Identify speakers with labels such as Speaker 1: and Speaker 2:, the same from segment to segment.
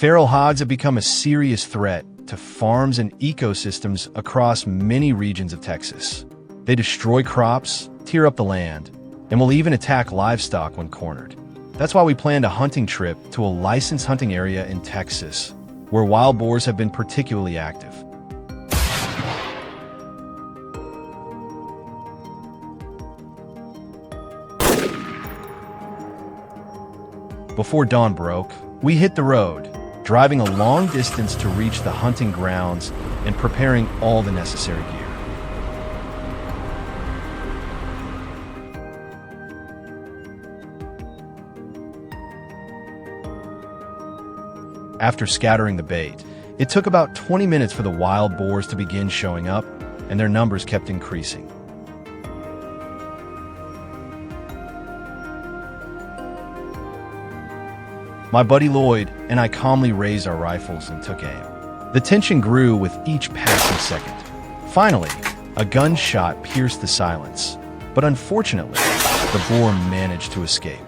Speaker 1: Feral hogs have become a serious threat to farms and ecosystems across many regions of Texas. They destroy crops, tear up the land, and will even attack livestock when cornered. That's why we planned a hunting trip to a licensed hunting area in Texas, where wild boars have been particularly active. Before dawn broke, we hit the road, driving a long distance to reach the hunting grounds and preparing all the necessary gear. After scattering the bait, it took about 20 minutes for the wild boars to begin showing up, and their numbers kept increasing. My buddy Lloyd and I calmly raised our rifles and took aim. The tension grew with each passing second. Finally, a gunshot pierced the silence, but unfortunately, the boar managed to escape.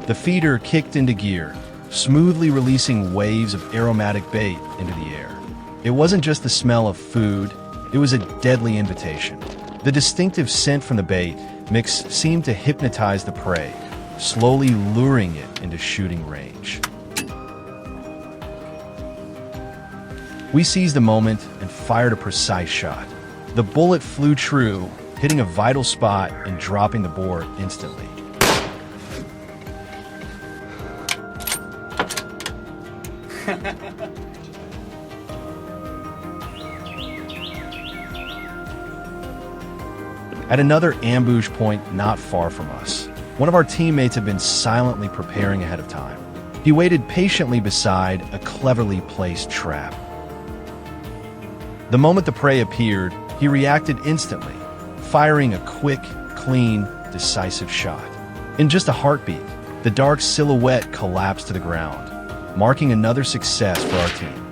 Speaker 1: The feeder kicked into gear, smoothly releasing waves of aromatic bait into the air. It wasn't just the smell of food, it was a deadly invitation. The distinctive scent from the bait mix seemed to hypnotize the prey, slowly luring it into shooting range. We seized the moment and fired a precise shot. The bullet flew true, hitting a vital spot and dropping the boar instantly. At another ambush point not far from us, one of our teammates had been silently preparing ahead of time. He waited patiently beside a cleverly placed trap. The moment the prey appeared, he reacted instantly, firing a quick, clean, decisive shot. In just a heartbeat, the dark silhouette collapsed to the ground, marking another success for our team.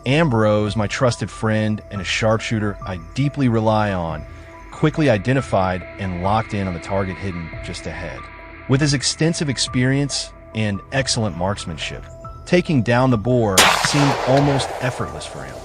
Speaker 1: Ambrose, my trusted friend and a sharpshooter I deeply rely on, quickly identified and locked in on the target hidden just ahead. With his extensive experience and excellent marksmanship, taking down the boar seemed almost effortless for him.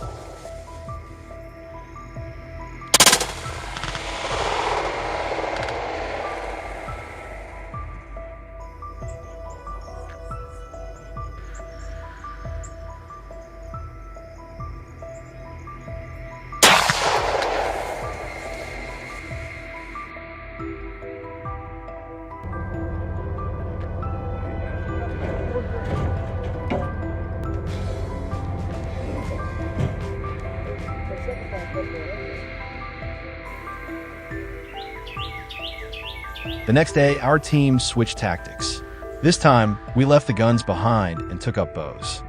Speaker 1: The next day, our team switched tactics. This time, we left the guns behind and took up bows.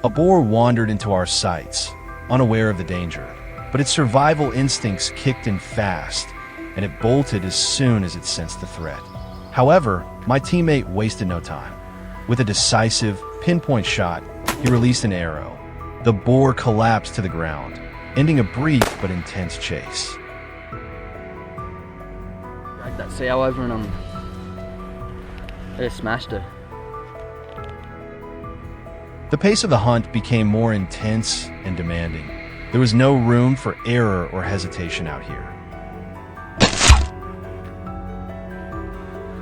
Speaker 1: A boar wandered into our sights, unaware of the danger, but its survival instincts kicked in fast, and it bolted as soon as it sensed the threat. However, my teammate wasted no time. With a decisive, pinpoint shot, he released an arrow. The boar collapsed to the ground, ending a brief but intense chase.
Speaker 2: Dragged that sow over and I just smashed her.
Speaker 1: The pace of the hunt became more intense and demanding. There was no room for error or hesitation out here.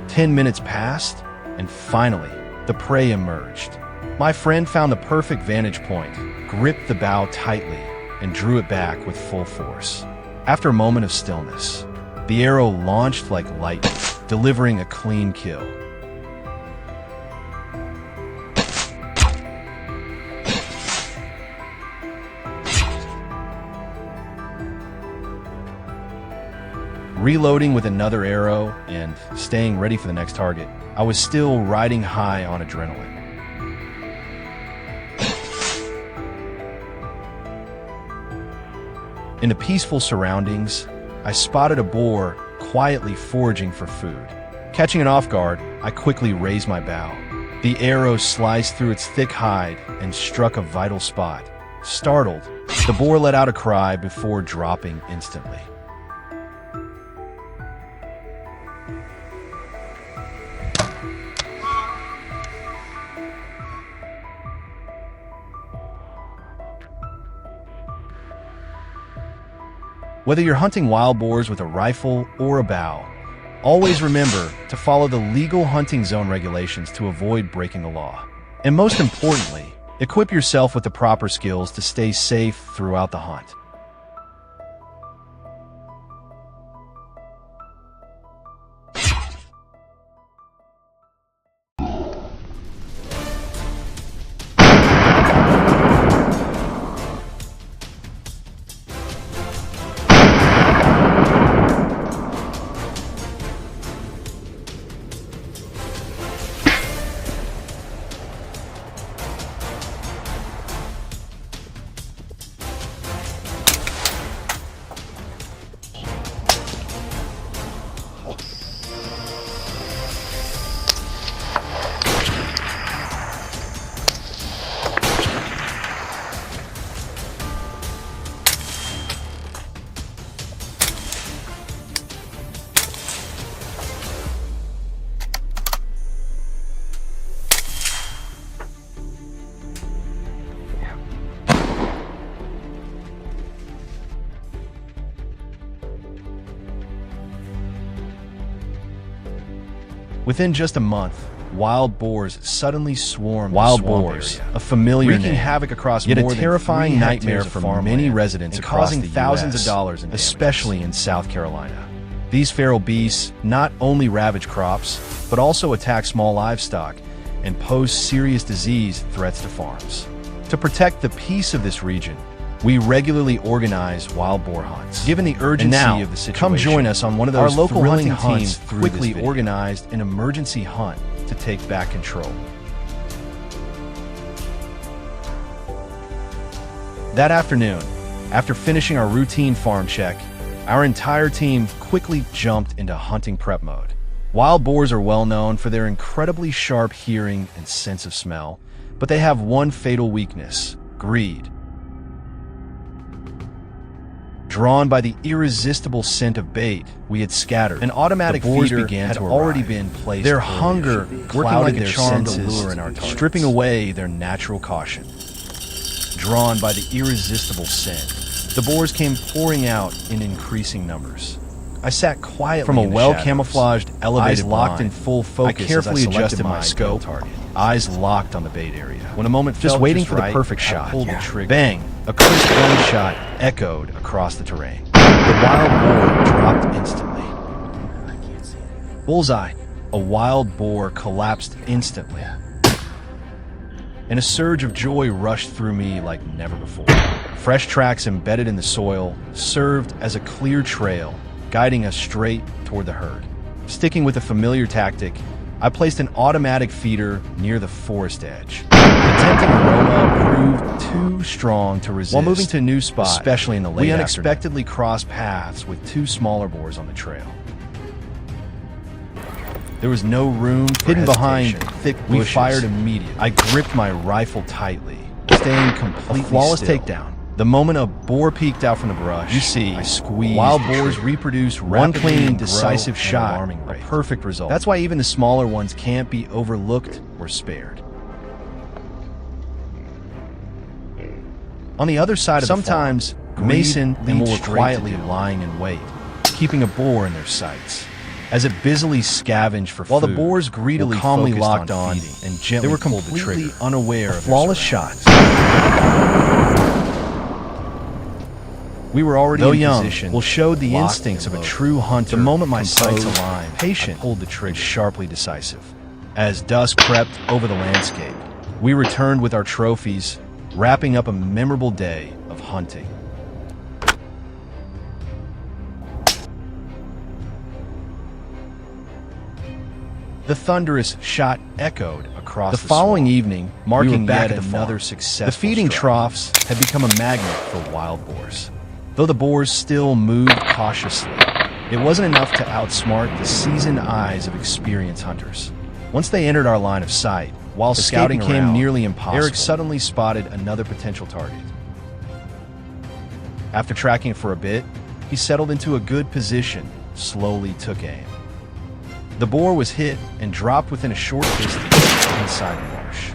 Speaker 1: 10 minutes passed, and finally, the prey emerged. My friend found the perfect vantage point, gripped the bow tightly, and drew it back with full force. After a moment of stillness, the arrow launched like lightning, delivering a clean kill. Reloading with another arrow and staying ready for the next target, I was still riding high on adrenaline. In the peaceful surroundings, I spotted a boar quietly foraging for food. Catching it off guard, I quickly raised my bow. The arrow sliced through its thick hide and struck a vital spot. Startled, the boar let out a cry before dropping instantly. Whether you're hunting wild boars with a rifle or a bow, always remember to follow the legal hunting zone regulations to avoid breaking the law. And most importantly, equip yourself with the proper skills to stay safe throughout the hunt. Within just a month, wild boars suddenly swarmed
Speaker 3: Wild
Speaker 1: the swamp
Speaker 3: boars,
Speaker 1: area,
Speaker 3: a familiar
Speaker 1: wreaking
Speaker 3: name,
Speaker 1: havoc across
Speaker 3: yet a
Speaker 1: more than
Speaker 3: terrifying
Speaker 1: 3
Speaker 3: nightmare
Speaker 1: hectares of
Speaker 3: for
Speaker 1: farmland
Speaker 3: many residents
Speaker 1: and
Speaker 3: across
Speaker 1: causing
Speaker 3: the
Speaker 1: thousands
Speaker 3: US,
Speaker 1: of dollars in damages,
Speaker 3: especially
Speaker 1: in South Carolina. These feral beasts not only ravage crops, but also attack small livestock and pose serious disease threats to farms. To protect the peace of this region, we regularly organize wild boar hunts. Given the urgency of the situation,
Speaker 3: come join us on one of those
Speaker 1: our local
Speaker 3: thrilling
Speaker 1: hunting
Speaker 3: hunts
Speaker 1: team
Speaker 3: through
Speaker 1: quickly
Speaker 3: this video.
Speaker 1: organized an emergency hunt to take back control. That afternoon, after finishing our routine farm check, our entire team quickly jumped into hunting prep mode. Wild boars are well known for their incredibly sharp hearing and sense of smell, but they have one fatal weakness: greed. Drawn by the irresistible scent of bait we had scattered, an automatic feeder had already been placed. Their hunger clouded their senses, stripping away their natural caution. Drawn by the irresistible scent, the boars came pouring out in increasing numbers. I sat quietly
Speaker 3: From a
Speaker 1: in the
Speaker 3: well-camouflaged,
Speaker 1: shadows,
Speaker 3: elevated
Speaker 1: eyes locked
Speaker 3: blind.
Speaker 1: in full focus.
Speaker 3: I carefully
Speaker 1: as I selected
Speaker 3: adjusted my
Speaker 1: scope
Speaker 3: target.
Speaker 1: Eyes locked on the bait area. When a moment
Speaker 3: Just
Speaker 1: felt
Speaker 3: waiting for the
Speaker 1: right,
Speaker 3: perfect
Speaker 1: I
Speaker 3: shot.
Speaker 1: pulled the trigger. Bang! A crisp gunshot echoed across the terrain. The wild boar dropped instantly. Bullseye! A wild boar collapsed instantly. And a surge of joy rushed through me like never before. Fresh tracks embedded in the soil served as a clear trail, guiding us straight toward the herd. Sticking with a familiar tactic, I placed an automatic feeder near the forest edge. The tempting aroma proved too strong to resist.
Speaker 3: While moving
Speaker 1: to a new spot,
Speaker 3: especially in the late
Speaker 1: we
Speaker 3: afternoon.
Speaker 1: unexpectedly crossed paths with 2 smaller boars on the trail. There was no room for
Speaker 3: Hidden behind
Speaker 1: hesitation.
Speaker 3: thick
Speaker 1: We
Speaker 3: bushes.
Speaker 1: fired immediately. I gripped my rifle tightly, staying completely
Speaker 3: A flawless
Speaker 1: still.
Speaker 3: takedown.
Speaker 1: The moment a boar peeked out from the brush,
Speaker 3: You see,
Speaker 1: I squeezed.
Speaker 3: wild
Speaker 1: the
Speaker 3: boars
Speaker 1: trigger.
Speaker 3: reproduce
Speaker 1: One
Speaker 3: rapidly
Speaker 1: clean,
Speaker 3: and grow
Speaker 1: decisive
Speaker 3: at an
Speaker 1: shot,
Speaker 3: alarming
Speaker 1: a
Speaker 3: rate.
Speaker 1: perfect result. That's why even the smaller ones can't be overlooked or spared. On the other side of
Speaker 3: Sometimes
Speaker 1: the farm, Mason
Speaker 3: greed
Speaker 1: and
Speaker 3: leads
Speaker 1: were
Speaker 3: straight to
Speaker 1: quietly
Speaker 3: doom.
Speaker 1: lying in wait, keeping a boar in their sights. As it busily scavenged for
Speaker 3: While the
Speaker 1: food,
Speaker 3: boars greedily
Speaker 1: were calmly
Speaker 3: focused
Speaker 1: locked
Speaker 3: on
Speaker 1: on
Speaker 3: feeding,
Speaker 1: and gently
Speaker 3: they were
Speaker 1: pulled the
Speaker 3: completely
Speaker 1: trigger, unaware
Speaker 3: a
Speaker 1: of
Speaker 3: flawless
Speaker 1: their
Speaker 3: shot.
Speaker 1: surroundings. We were already
Speaker 3: Though
Speaker 1: in
Speaker 3: young,
Speaker 1: position,
Speaker 3: will showed the
Speaker 1: locked
Speaker 3: instincts
Speaker 1: and
Speaker 3: of a
Speaker 1: loaded.
Speaker 3: true hunter.
Speaker 1: The moment my
Speaker 3: composed,
Speaker 1: sights aligned,
Speaker 3: patient,
Speaker 1: I pulled the trigger,
Speaker 3: and sharply decisive.
Speaker 1: As dusk crept over the landscape, we returned with our trophies, wrapping up a memorable day of hunting. The thunderous shot echoed across
Speaker 3: The following
Speaker 1: swamp,
Speaker 3: evening,
Speaker 1: marking
Speaker 3: we were back
Speaker 1: yet
Speaker 3: at the
Speaker 1: another
Speaker 3: farm.
Speaker 1: successful
Speaker 3: The feeding
Speaker 1: strike.
Speaker 3: troughs
Speaker 1: had become a magnet for wild boars. Though the boars still moved cautiously, it wasn't enough to outsmart the seasoned eyes of experienced hunters. Once they entered our line of sight, while
Speaker 3: Escape
Speaker 1: scouting
Speaker 3: became
Speaker 1: around,
Speaker 3: nearly impossible.
Speaker 1: Eric suddenly spotted another potential target. After tracking it for a bit, he settled into a good position, slowly took aim. The boar was hit and dropped within a short distance inside the marsh.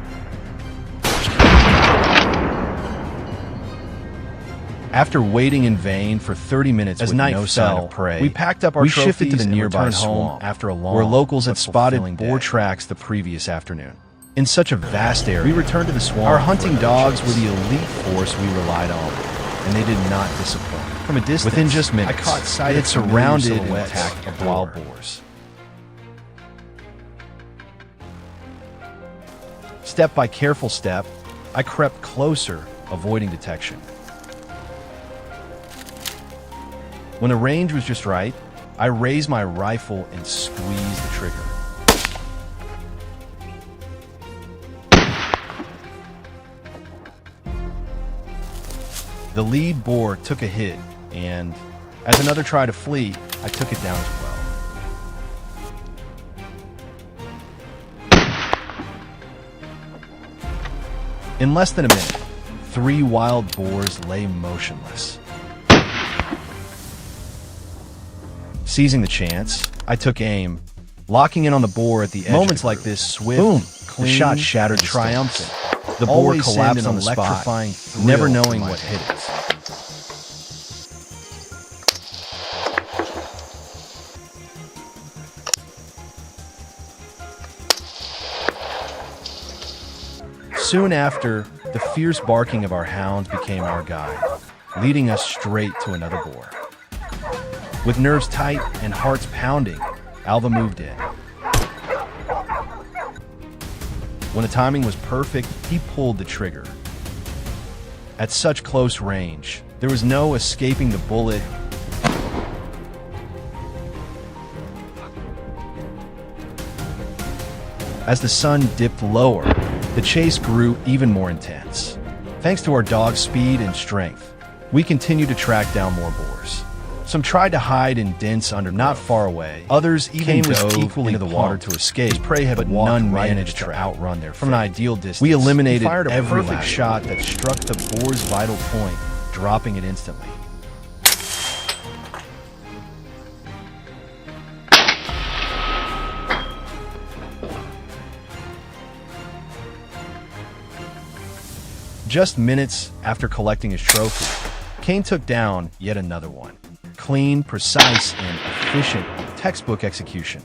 Speaker 1: After waiting in vain for 30 minutes
Speaker 3: As
Speaker 1: with
Speaker 3: night
Speaker 1: no sign
Speaker 3: fell,
Speaker 1: of prey,
Speaker 3: we packed up our
Speaker 1: we shifted to
Speaker 3: trophies
Speaker 1: the
Speaker 3: and
Speaker 1: nearby
Speaker 3: returned home
Speaker 1: swamp
Speaker 3: after a long
Speaker 1: where locals had
Speaker 3: but
Speaker 1: spotted
Speaker 3: fulfilling
Speaker 1: boar
Speaker 3: day.
Speaker 1: tracks the previous afternoon. In such a vast area,
Speaker 3: We returned to the swamp.
Speaker 1: our
Speaker 3: for
Speaker 1: hunting
Speaker 3: another
Speaker 1: dogs
Speaker 3: chase.
Speaker 1: were the elite force we relied on, and they did not disappoint.
Speaker 3: From a distance,
Speaker 1: Within just minutes,
Speaker 3: I caught sight
Speaker 1: they had
Speaker 3: of familiar
Speaker 1: surrounded and
Speaker 3: silhouettes
Speaker 1: attacked
Speaker 3: of
Speaker 1: wild
Speaker 3: boar.
Speaker 1: boars. Step by careful step, I crept closer, avoiding detection. When the range was just right, I raised my rifle and squeezed the trigger. The lead boar took a hit, and as another tried to flee, I took it down as well. In less than a minute, 3 wild boars lay motionless. Seizing the chance, I took aim, locking in on the boar at the edge. Moments like this, swift,
Speaker 3: Boom.
Speaker 1: clean,
Speaker 3: The shot shattered the
Speaker 1: triumphant.
Speaker 3: stones.
Speaker 1: The boar
Speaker 3: Always
Speaker 1: collapsed
Speaker 3: send
Speaker 1: on
Speaker 3: an
Speaker 1: the spot,
Speaker 3: electrifying thrill
Speaker 1: never
Speaker 3: to
Speaker 1: knowing
Speaker 3: my
Speaker 1: what hit it. Soon after, the fierce barking of our hounds became our guide, leading us straight to another boar. With nerves tight and hearts pounding, Alva moved in. When the timing was perfect, he pulled the trigger. At such close range, there was no escaping the bullet. As the sun dipped lower, the chase grew even more intense. Thanks to our dog's speed and strength, we continued to track down more boars. Some tried to hide in dens under not far away. Others even dove
Speaker 3: equally
Speaker 1: into the water
Speaker 3: pumped.
Speaker 1: to escape.
Speaker 3: His prey had
Speaker 1: but
Speaker 3: walked
Speaker 1: none
Speaker 3: right into
Speaker 1: managed
Speaker 3: the
Speaker 1: to
Speaker 3: trap.
Speaker 1: outrun their
Speaker 3: From an
Speaker 1: fate.
Speaker 3: ideal distance,
Speaker 1: We eliminated
Speaker 3: he fired a
Speaker 1: every
Speaker 3: perfect
Speaker 1: last
Speaker 3: shot
Speaker 1: shot that struck the boar's vital point, dropping it instantly. Just minutes after collecting his trophy, Kane took down yet another one. Clean, precise, and efficient textbook execution.